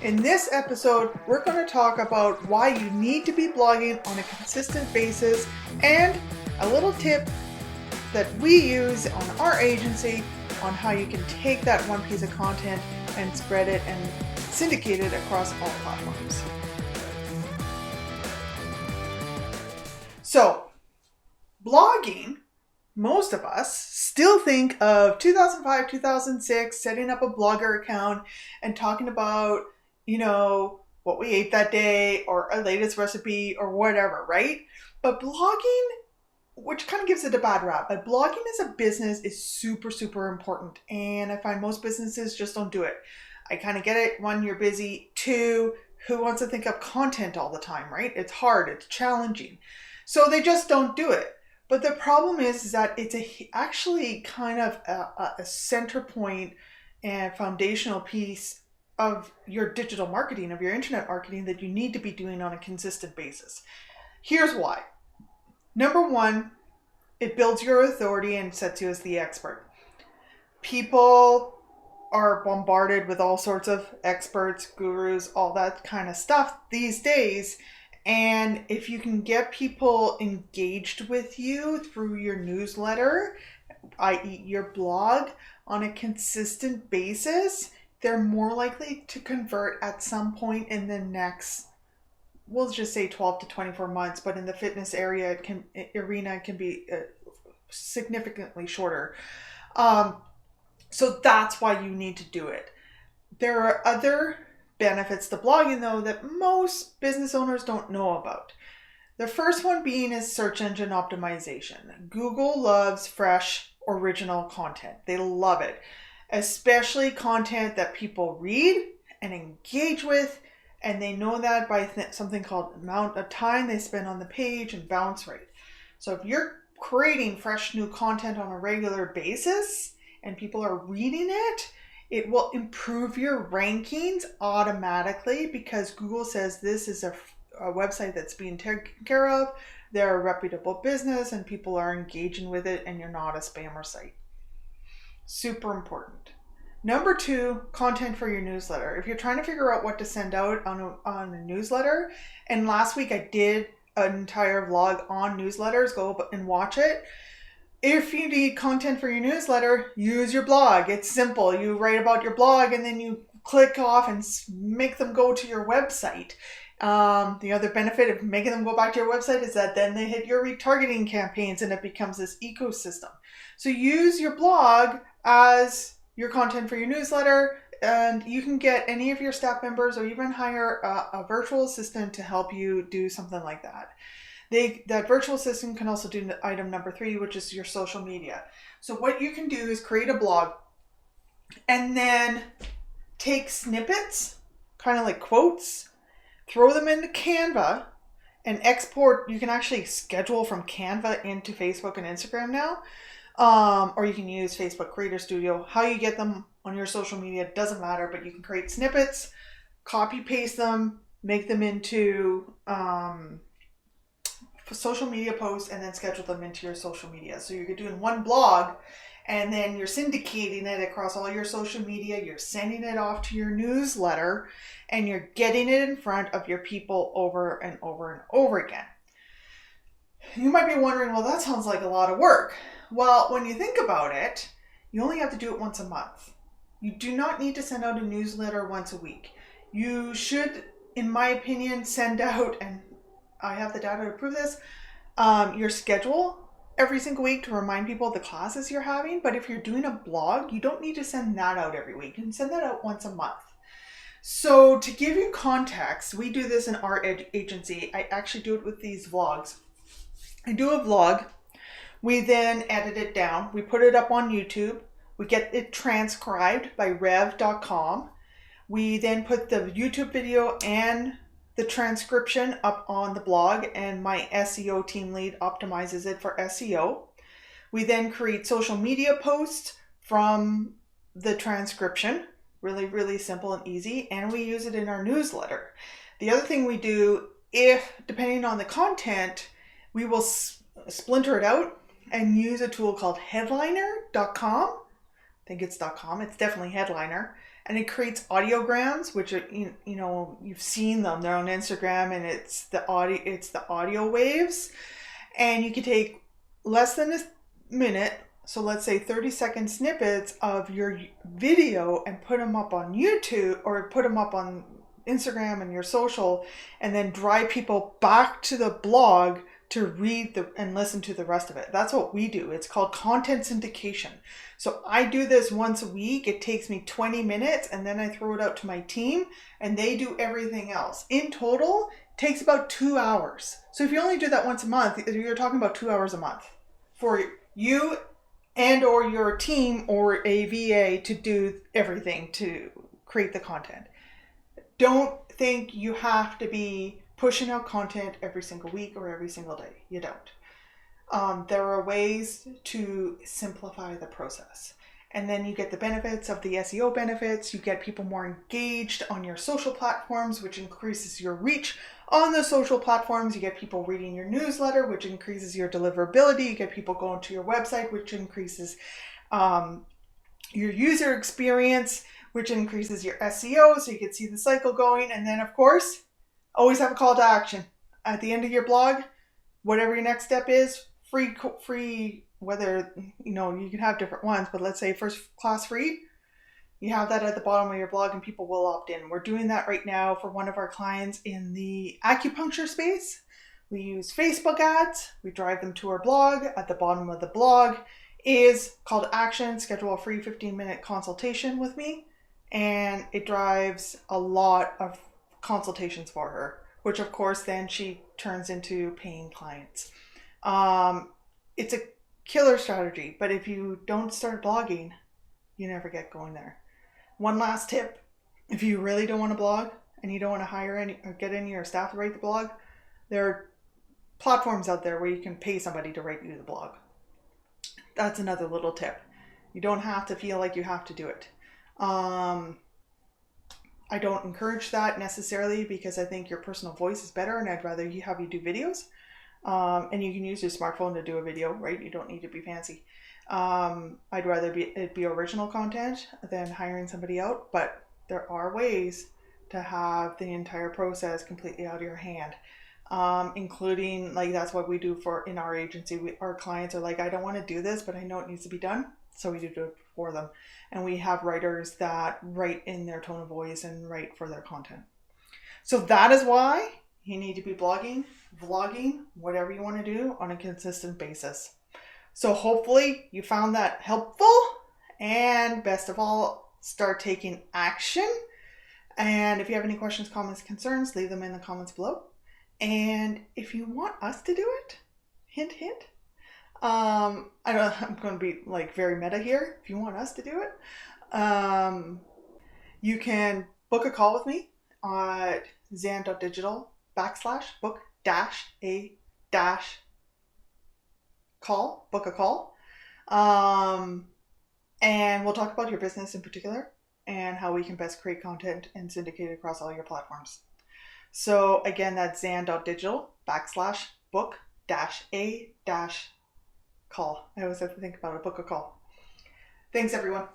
In this episode, we're going to talk about why you need to be blogging on a consistent basis and a little tip that we use on our agency on how you can take that one piece of content and spread it and syndicate it across all platforms. So, blogging, most of us still think of 2005, 2006, setting up a Blogger account and talking about, what we ate that day or our latest recipe or whatever, right? But blogging, which kind of gives it a bad rap, but blogging as a business is super, super important. And I find most businesses just don't do it. I kind of get it. One, you're busy. Two, who wants to think of content all the time, right? It's hard. It's challenging. So they just don't do it. But the problem is that it's actually kind of a center point and foundational piece of your digital marketing, of your internet marketing that you need to be doing on a consistent basis. Here's why. Number one, it builds your authority and sets you as the expert. People are bombarded with all sorts of experts, gurus, all that kind of stuff these days. And if you can get people engaged with you through your newsletter, i.e. your blog, on a consistent basis, they're more likely to convert at some point in the next, we'll just say 12 to 24 months, but in the fitness area, it can be significantly shorter. So that's why you need to do it. There are other benefits to blogging, though, that most business owners don't know about. The first one being is search engine optimization. Google loves fresh, original content. They love it, especially content that people read and engage with, and they know that by something called amount of time they spend on the page and bounce rate. So if you're creating fresh new content on a regular basis and people are reading it, it will improve your rankings automatically because Google says this is a website that's being taken care of, they're a reputable business, and people are engaging with it, and you're not a spammer site. Super important. Number two, content for your newsletter. If you're trying to figure out what to send out on a newsletter, and last week I did an entire vlog on newsletters, go and watch it. If you need content for your newsletter, use your blog. It's simple. You write about your blog and then you click off and make them go to your website. The other benefit of making them go back to your website is that then they hit your retargeting campaigns and it becomes this ecosystem. So use your blog as your content for your newsletter, and you can get any of your staff members or even hire a virtual assistant to help you do something like that. That virtual assistant can also do item number three, which is your social media. So what you can do is create a blog and then take snippets, kind of like quotes, throw them into Canva and export. You can actually schedule from Canva into Facebook and Instagram now. Or you can use Facebook Creator Studio. How you get them on your social media doesn't matter, but you can create snippets, copy paste them, make them into social media posts, and then schedule them into your social media. So you're doing one blog and then you're syndicating it across all your social media, you're sending it off to your newsletter, and you're getting it in front of your people over and over and over again. You might be wondering, well, that sounds like a lot of work. Well, when you think about it, you only have to do it once a month. You do not need to send out a newsletter once a week. You should, in my opinion, send out, and I have the data to prove this, your schedule every single week to remind people of the classes you're having. But if you're doing a blog, you don't need to send that out every week. You can send that out once a month. So to give you context, we do this in our agency. I actually do it with these vlogs. I do a vlog. We then edit it down. We put it up on YouTube. We get it transcribed by rev.com. We then put the YouTube video and the transcription up on the blog, and my SEO team lead optimizes it for SEO. We then create social media posts from the transcription. Really, really simple and easy. And we use it in our newsletter. The other thing we do, if depending on the content, we will splinter it out and use a tool called headliner.com. I think it's .com. It's definitely Headliner. and it creates audiograms, which are, you know, you've seen them. They're on Instagram, and it's the audio waves, and you can take less than a minute. So let's say 30-second snippets of your video and put them up on YouTube or put them up on Instagram and your social, and then drive people back to the blog to read and listen to the rest of it. That's what we do. It's called content syndication. So I do this once a week. It takes me 20 minutes, and then I throw it out to my team, and they do everything else. In total, it takes about 2 hours. So if you only do that once a month, you're talking about 2 hours a month for you and or your team or a VA to do everything to create the content. Don't think you have to be pushing out content every single week or every single day. You don't. There are ways to simplify the process. And then you get the benefits of the SEO benefits. You get people more engaged on your social platforms, which increases your reach on the social platforms. You get people reading your newsletter, which increases your deliverability. You get people going to your website, which increases your user experience, which increases your SEO, so you can see the cycle going. And then, of course, always have a call to action. At the end of your blog, whatever your next step is, free, whether, you know, you can have different ones, but let's say first class free, you have that at the bottom of your blog and people will opt in. We're doing that right now for one of our clients in the acupuncture space. We use Facebook ads. We drive them to our blog. At the bottom of the blog is call to action, schedule a free 15-minute consultation with me. And it drives a lot of consultations for her, which of course then she turns into paying clients. It's a killer strategy, but if you don't start blogging, you never get going there. One last tip: if you really don't want to blog and you don't want to hire any or get any of your staff to write the blog, there are platforms out there where you can pay somebody to write you the blog. That's another little tip. You don't have to feel like you have to do it. I don't encourage that necessarily because I think your personal voice is better, and I'd rather have you do videos. And you can use your smartphone to do a video, right? You don't need to be fancy. I'd rather it be original content than hiring somebody out, but there are ways to have the entire process completely out of your hand. Including, like, that's what we do in our agency. Our clients are like, I don't want to do this, but I know it needs to be done. So we do it for them. And we have writers that write in their tone of voice and write for their content. So that is why you need to be blogging, vlogging, whatever you want to do on a consistent basis. So hopefully you found that helpful, and best of all, start taking action. And if you have any questions, comments, concerns, leave them in the comments below. And if you want us to do it, hint, hint, I'm going to be like very meta here. If you want us to do it, you can book a call with me at zan.digital/book-a-call, book a call. And we'll talk about your business in particular and how we can best create content and syndicate it across all your platforms. So again, that's zan.digital/book-a-call. I always have to think about it, book a call. Thanks, everyone.